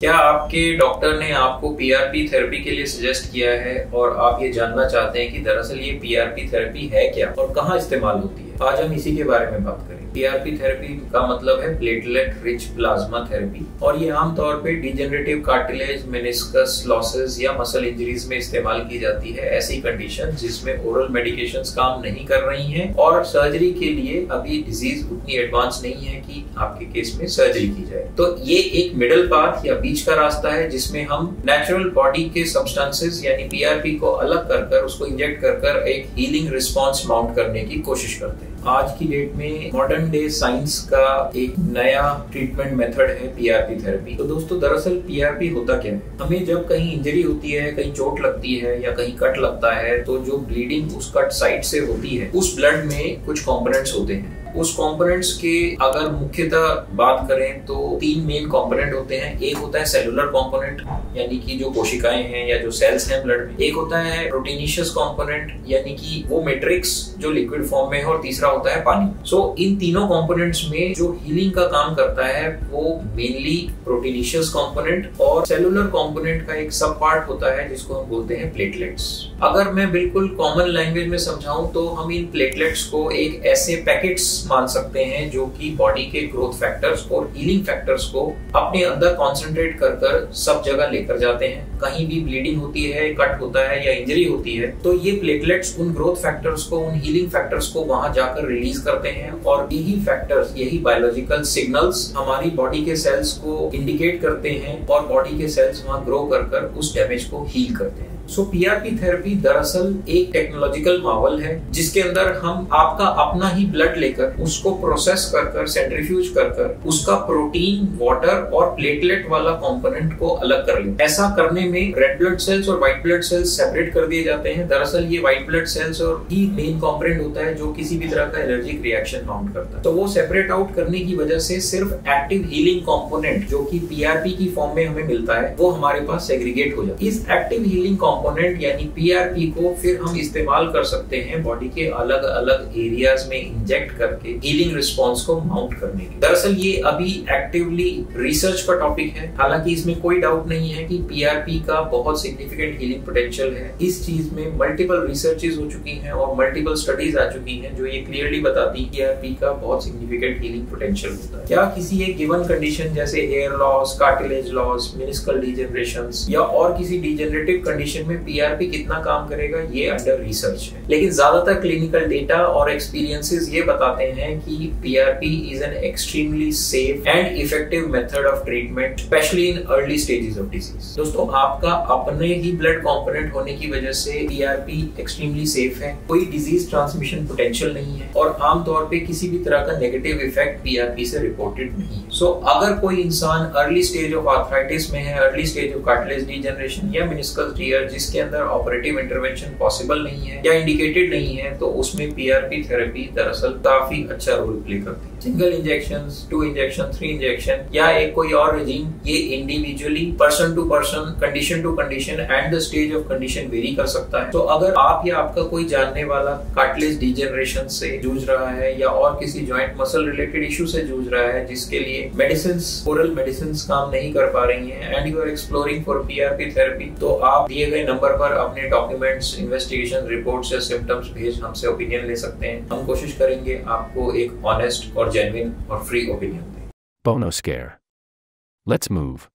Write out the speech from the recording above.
क्या आपके डॉक्टर ने आपको पीआरपी थेरेपी के लिए सजेस्ट किया है और आप ये जानना चाहते हैं कि दरअसल ये पीआरपी थेरेपी है क्या और कहाँ इस्तेमाल होती है? आज हम इसी के बारे में बात करेंगे। पीआरपी थेरेपी का मतलब है प्लेटलेट रिच प्लाज्मा थेरेपी और ये आमतौर पे डिजेनरेटिव कार्टिलेज, मेनिस्कस लॉसेस या मसल इंजरीज में इस्तेमाल की जाती है। ऐसी कंडीशन जिसमें ओरल मेडिकेशंस काम नहीं कर रही हैं और सर्जरी के लिए अभी डिजीज उतनी एडवांस नहीं है कि आपके केस में सर्जरी की जाए। तो ये एक मिडल पाथ या बीच का रास्ता है जिसमें हम नेचुरल बॉडी के सब्सटेंसेस यानी पीआरपी को अलग कर उसको इंजेक्ट कर एक हीलिंग रिस्पॉन्स माउंट करने की कोशिश करते हैं। आज की डेट में मॉडर्न डे साइंस का एक नया ट्रीटमेंट मेथड है पीआरपी थेरेपी। तो दोस्तों दरअसल पीआरपी होता क्या है? हमें जब कहीं इंजरी होती है, कहीं चोट लगती है या कहीं कट लगता है तो जो ब्लीडिंग उस कट साइड से होती है उस ब्लड में कुछ कंपोनेंट्स होते हैं। उस कंपोनेंट्स के अगर मुख्यतः बात करें तो तीन मेन कंपोनेंट होते हैं। एक होता है सेलुलर कंपोनेंट यानी कि जो कोशिकाएं हैं या जो सेल्स हैं ब्लड में। एक होता है प्रोटीनिशियस कंपोनेंट यानी कि वो मैट्रिक्स जो लिक्विड फॉर्म में है और तीसरा होता है पानी। सो इन तीनों कंपोनेंट्स में जो हीलिंग का काम करता है वो मेनली प्रोटीनिशियस कंपोनेंट और सेलुलर कंपोनेंट का एक सब पार्ट होता है जिसको हम बोलते हैं प्लेटलेट्स। अगर मैं बिल्कुल कॉमन लैंग्वेज में समझाऊं तो हम इन प्लेटलेट्स को एक ऐसे पैकेट्स मान सकते हैं जो कि बॉडी के ग्रोथ फैक्टर्स और हीलिंग फैक्टर्स को अपने अंदर कॉन्सेंट्रेट कर सब जगह लेकर जाते हैं। कहीं भी ब्लीडिंग होती है, कट होता है या इंजरी होती है तो ये प्लेटलेट्स उन ग्रोथ फैक्टर्स को, उन हीलिंग फैक्टर्स को वहां जाकर रिलीज करते हैं और यही फैक्टर्स, यही बायोलॉजिकल सिग्नल्स हमारी बॉडी के सेल्स को इंडिकेट करते हैं और बॉडी के सेल्स वहां ग्रो कर उस डैमेज को हील करते हैं। सो पीआरपी थेरेपी दरअसल एक टेक्नोलॉजिकल मावल है जिसके अंदर हम आपका अपना ही ब्लड लेकर उसको प्रोसेस कर सेंट्रीफ्यूज कर उसका प्रोटीन, वाटर और प्लेटलेट वाला कंपोनेंट को अलग कर लें। ऐसा करने में रेड ब्लड सेल्स और व्हाइट ब्लड सेल्स सेपरेट कर दिए जाते हैं। दरअसल ये व्हाइट ब्लड सेल्स और ही मेन कंपोनेंट होता है जो किसी भी तरह का एलर्जिक रिएक्शन माउंट करता है। तो वो सेपरेट आउट करने की वजह से सिर्फ एक्टिव हीलिंग कंपोनेंट जो कि पीआरपी की फॉर्म में हमें मिलता है वो हमारे पास सेग्रीगेट हो जाता है। इस एक्टिव हीलिंग कंपोनेंट यानी पीआरपी को फिर हम इस्तेमाल कर सकते हैं बॉडी के अलग अलग एरियाज में इंजेक्ट करके हीलिंग रिस्पॉन्स को माउंट करने के। दरअसल ये अभी एक्टिवली रिसर्च का टॉपिक है। हालांकि इसमें कोई डाउट नहीं है कि पीआरपी का बहुत सिग्निफिकेंट हीलिंग पोटेंशियल है। इस चीज में मल्टीपल रिसर्चेस हो चुकी हैं और मल्टीपल स्टडीज आ चुकी हैं जो ये क्लियरली बताती है पीआरपी का बहुत सिग्निफिकेंट हीलिंग पोटेंशियल होता है। क्या किसी एक गिवन कंडीशन जैसे hair loss, cartilage loss, meniscal degenerations या और किसी डिजेनरेटिव कंडीशन में पीआरपी कितना काम करेगा ये अंडर रिसर्च है। लेकिन ज्यादातर क्लिनिकल डेटा और एक्सपीरियंसेस ये बताते हैं कि PRP is an extremely safe and effective method of treatment specially in early stages of disease. दोस्तों आपका अपने ही ब्लड कंपोनेंट होने की वजह से पीआरपी एक्सट्रीमली सेफ है। कोई डिजीज ट्रांसमिशन पोटेंशियल नहीं है और आमतौर पे किसी भी तरह का नेगेटिव इफेक्ट पीआरपी से रिपोर्टेड नहीं है। सो अगर कोई इंसान अर्ली स्टेज ऑफ आर्थराइटिस में है, early stage of cartilage degeneration या मेनिस्कस टीयर जिसके अंदर ऑपरेटिव इंटरवेंशन पॉसिबल नहीं है या इंडिकेटेड नहीं है तो उसमें पीआरपी थेरेपी दरअसल काफी अच्छा रोल प्ले करती है। सिंगल इंजेक्शंस, 2 इंजेक्शन, 3 इंजेक्शन या एक कोई और रेजिम ये individually person to person, condition to condition and the stage of condition vary कर सकता है। तो अगर आप या आपका कोई जानने वाला कार्टिलेज डिजेनरेशन से जूझ रहा है या और किसी जॉइंट मसल रिलेटेड इशू से जूझ रहा है जिसके लिए मेडिसिन्स, ओरल मेडिसिन्स काम नहीं कर पा रही हैं and you are exploring for PRP therapy तो आप दिए गए नंबर पर अपने डॉक्यूमेंट्स, इन्वेस्टिगेशन रिपोर्ट्स या सिम्टम्स भेज हमसे ओपिनियन ले सकते हैं। हम कोशिश करेंगे आपको एक ऑनेस्ट और जेन्युइन और फ्री ओपिनियन दें। Bonoscare. Let's move.